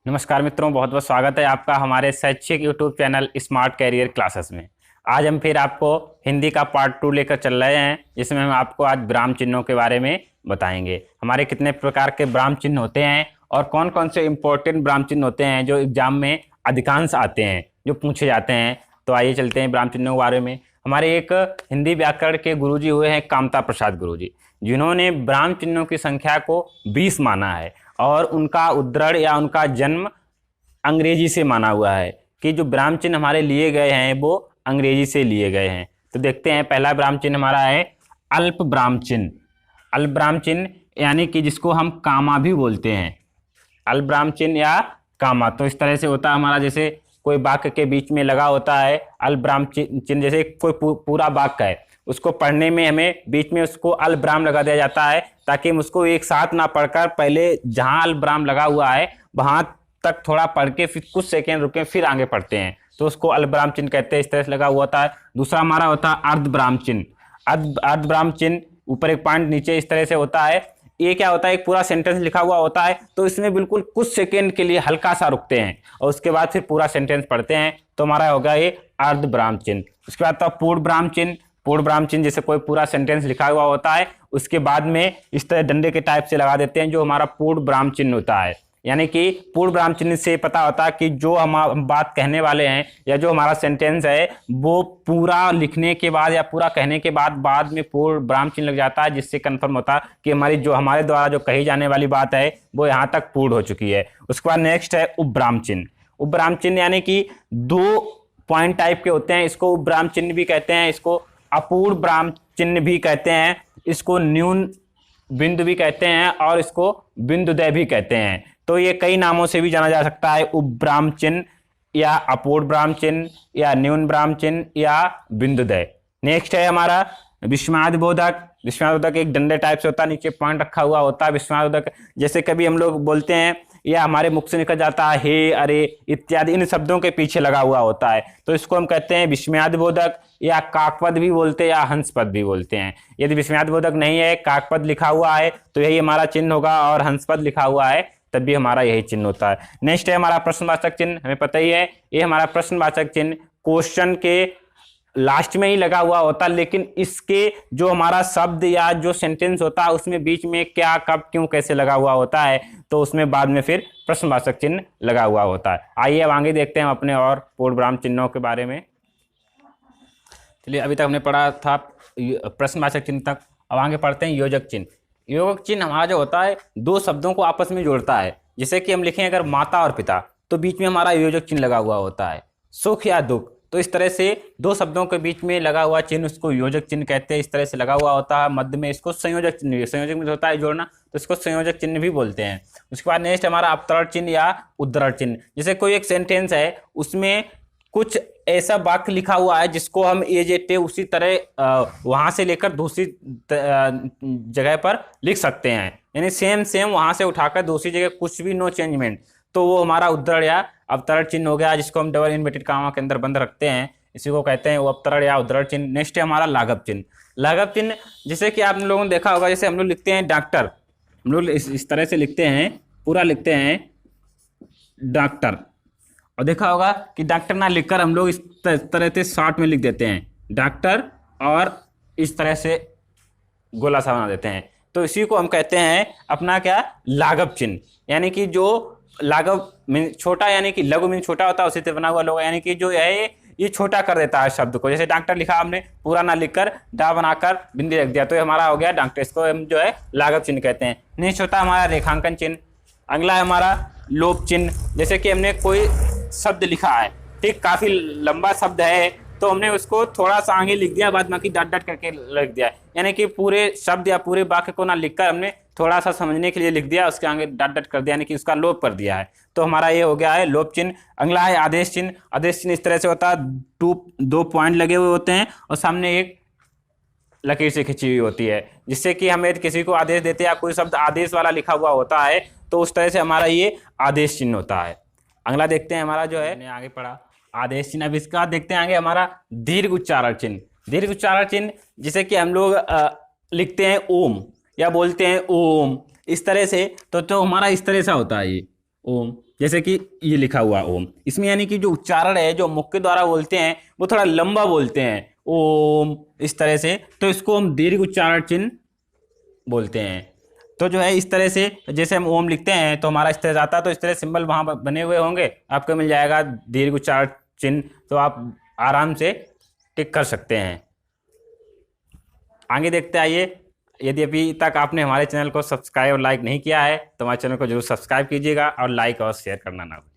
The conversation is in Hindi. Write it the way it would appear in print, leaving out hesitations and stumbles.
नमस्कार मित्रों, बहुत बहुत स्वागत है आपका हमारे शैक्षिक YouTube channel smart career classes में। आज हम फिर आपको हिंदी का पार्ट 2 लेकर चल रहे हैं, जिसमें हम आपको आज विराम चिन्हों के बारे में बताएंगे। हमारे कितने प्रकार के विराम चिन्ह होते हैं और कौन कौन से इंपॉर्टेंट विराम चिन्ह होते हैं जो एग्जाम में अधिकांश आते हैं, जो पूछे जाते हैं। तो आइए चलते हैं विराम चिन्हों के बारे में। हमारे एक हिंदी व्याकरण के गुरुजी हुए हैं कामता प्रसाद गुरुजी, जिन्होंने विराम चिन्हों की संख्या को 20 माना है और उनका उद्धरण या उनका जन्म अंग्रेजी से माना हुआ है कि जो विराम चिन्ह हमारे लिए गए हैं वो अंग्रेजी से लिए गए हैं। तो देखते हैं, पहला विराम चिन्ह हमारा है अल्प विराम चिन्ह। अल्प विराम चिन्ह यानी कि जिसको हम कामा भी बोलते हैं, अल्प विराम चिन्ह या कामा। तो इस तरह से होता है हमारा, जैसे कोई वाक्य के बीच में लगा होता है अल्प विराम चिन्ह। जैसे कोई पूरा वाक्य है, उसको पढ़ने में हमें बीच में उसको अल्प विराम लगा दिया जाता है ताकि हम उसको एक साथ ना पढ़कर पहले जहां अल्प विराम लगा हुआ है वहां तक थोड़ा पढ़ के फिर कुछ सेकेंड रुके फिर आगे पढ़ते हैं, तो उसको अल्प विराम चिन्ह कहते हैं। इस तरह से लगा हुआ होता है। दूसरा हमारा होता है अर्ध विराम चिन्ह। अर्ध विराम चिन्ह ऊपर एक पॉइंट नीचे इस तरह से होता है। ये क्या होता है, एक पूरा सेंटेंस लिखा हुआ होता है तो इसमें बिल्कुल कुछ सेकेंड के लिए हल्का सा रुकते हैं और उसके बाद फिर पूरा सेंटेंस पढ़ते हैं, तो हमारा होगा ये अर्ध विराम चिन्ह। उसके बाद तो पूर्ण विराम चिन्ह। पूर्ण विराम चिन्ह जैसे कोई पूरा सेंटेंस लिखा हुआ होता है, उसके बाद में इस तरह डंडे के टाइप से लगा देते हैं, जो हमारा पूर्ण विराम चिन्ह होता है। यानी कि पूर्ण विराम चिन्ह से पता होता है कि जो हम बात कहने वाले हैं या जो हमारा सेंटेंस है वो पूरा लिखने के बाद या पूरा कहने के बाद में पूर्ण विराम चिन्ह लग जाता है, जिससे कंफर्म होता है कि हमारे द्वारा जो कही जाने वाली बात है वो यहाँ तक पूर्ण हो चुकी है। उसके बाद नेक्स्ट है उपविराम चिन्ह। उपविराम चिन्ह यानी कि दो पॉइंट टाइप के होते हैं, इसको उपविराम चिन्ह भी कहते हैं, इसको अपूर्ण विराम चिन्ह भी कहते हैं, इसको न्यून बिंदु भी कहते हैं और इसको बिंदुदय भी कहते हैं। तो ये कई नामों से भी जाना जा सकता है, उपविराम चिन्ह या अपूर्ण विराम चिन्ह या न्यून विराम चिन्ह या बिंदुदय। नेक्स्ट है हमारा विस्मयादिबोधक। विस्मयादिबोधक एक डंडे टाइप से होता है, नीचे पॉइंट रखा हुआ होता है। विस्मयादिबोधक जैसे कभी हम लोग बोलते हैं या हमारे मुख से निकल जाता है हे, अरे इत्यादि, इन शब्दों के पीछे लगा हुआ होता है, तो इसको हम कहते हैं विस्मयादिबोधक या काकपद भी बोलते हैं या हंसपद भी बोलते हैं। यदि विस्मयादिबोधक नहीं है, काकपद लिखा हुआ है तो यही हमारा चिन्ह होगा, और हंसपद लिखा हुआ है तब भी हमारा यही चिन्ह होता है। नेक्स्ट है हमारा प्रश्नवाचक चिन्ह। हमें पता ही है ये हमारा प्रश्नवाचक चिन्ह क्वेश्चन के लास्ट में ही लगा हुआ होता है, लेकिन इसके जो हमारा शब्द या जो सेंटेंस होता है उसमें बीच में क्या, कब, क्यों, कैसे लगा हुआ होता है, तो उसमें बाद में फिर प्रश्नवाचक चिन्ह लगा हुआ होता है। आइए अब आगे देखते हैं अपने और पूर्ण विराम चिन्हों के बारे में। चलिए, अभी तक हमने पढ़ा था प्रश्नवाचक चिन्ह तक, अब आगे पढ़ते हैं योजक चिन्ह। योजक चिन्ह हमारा जो होता है दो शब्दों को आपस में जोड़ता है। जैसे कि हम लिखें अगर माता और पिता, तो बीच में हमारा योजक चिन्ह लगा हुआ होता है। सुख या दुख, तो इस तरह से दो शब्दों के बीच में लगा हुआ चिन्ह उसको योजक चिन्ह कहते हैं। इस तरह से लगा हुआ होता है। मध्य में इसको संयोजक चिन्ह, संयोजक में होता है जोड़ना, तो इसको संयोजक चिन्ह भी बोलते हैं। उसके बाद नेक्स्ट हमारा अवतरण चिन्ह या उद्धरण चिन्ह। जैसे कोई एक सेंटेंस है, उसमें कुछ ऐसा वाक्य लिखा हुआ है जिसको हम एजेटे उसी तरह वहां से लेकर दूसरी जगह पर लिख सकते हैं, यानी सेम वहां से उठाकर दूसरी जगह, कुछ भी नो चेंजमेंट, तो वो हमारा उद्धरण या अवतरण चिन्ह हो गया, जिसको हम डबल इन्वर्टेड कामा के अंदर बंद रखते हैं, इसी को कहते हैं वो अवतरण या उद्धरण चिन्ह। नेक्स्ट है हमारा लाघव चिन्ह। लाघव चिन्ह जैसे कि आप लोगों ने देखा होगा, जैसे हम लोग लिखते हैं डॉक्टर, हम लोग इस तरह से लिखते हैं, पूरा लिखते हैं डॉक्टर, और देखा होगा कि डॉक्टर ना लिखकर हम लोग इस तरह से शॉर्ट में लिख देते हैं डॉक्टर, और इस तरह से गोला सा बना देते हैं, तो इसी को हम कहते हैं अपना क्या, लाघव चिन्ह। यानी कि जो लाघव मीन छोटा, यानी कि लघु मीन छोटा होता है, उसी से बना हुआ लोग, यानी कि जो है ये छोटा कर देता है शब्द को। जैसे डॉक्टर लिखा हमने पूरा ना लिखकर डा बनाकर बिंदी रख दिया, तो ये हमारा हो गया डॉक्टर, इसको हम जो है लाघव चिन्ह कहते हैं। नेक्स्ट होता है हमारा रेखांकन चिन्ह। अगला है हमारा लोप चिन्ह। जैसे कि हमने कोई शब्द लिखा है, ठीक, काफी लंबा शब्द है, तो हमने उसको थोड़ा सा आगे लिख दिया, बाद बाकी डॉट डॉट करके लिख दिया, यानी कि पूरे शब्द या पूरे वाक्य को ना लिखकर हमने थोड़ा सा समझने के लिए लिख दिया, उसके आगे डॉट डॉट कर दिया, यानी कि उसका लोप कर दिया है, तो हमारा ये हो गया है लोप चिन्ह। अगला है आदेश चिन्ह। आदेश चिन्ह इस तरह से होता है, दो पॉइंट लगे हुए होते हैं और सामने एक लकीर से खिंची हुई होती है, जिससे कि हमें किसी को आदेश देते हैं या कोई शब्द आदेश वाला लिखा हुआ होता है, तो उस तरह से हमारा ये आदेश चिन्ह होता है। अगला देखते हैं हमारा जो है, आगे पढ़ा आदेश चिन्ह। अब इसका देखते हैं आगे हमारा दीर्घ उच्चारण चिन्ह। दीर्घ उच्चारण चिन्ह जिसे कि हम लोग लिखते हैं ओम या बोलते हैं ओम, इस तरह से, तो हमारा इस तरह से होता है ये ओम, जैसे कि ये लिखा हुआ ओम, इसमें यानी कि जो उच्चारण है, जो मुख के द्वारा बोलते हैं वो थोड़ा लंबा बोलते हैं, ओम इस तरह से, तो इसको हम दीर्घ उच्चारण चिन्ह बोलते हैं। तो जो है इस तरह से जैसे हम ओम लिखते हैं तो हमारा इस तरह जाता है, तो इस तरह सिंबल वहाँ बने हुए होंगे, आपको मिल जाएगा दीर्घ उच्चारण चिन्ह, तो आप आराम से टिक कर सकते हैं। आगे देखते आइए। यदि अभी तक आपने हमारे चैनल को सब्सक्राइब और लाइक नहीं किया है तो हमारे चैनल को जरूर सब्सक्राइब कीजिएगा और लाइक और शेयर करना ना भूलिए।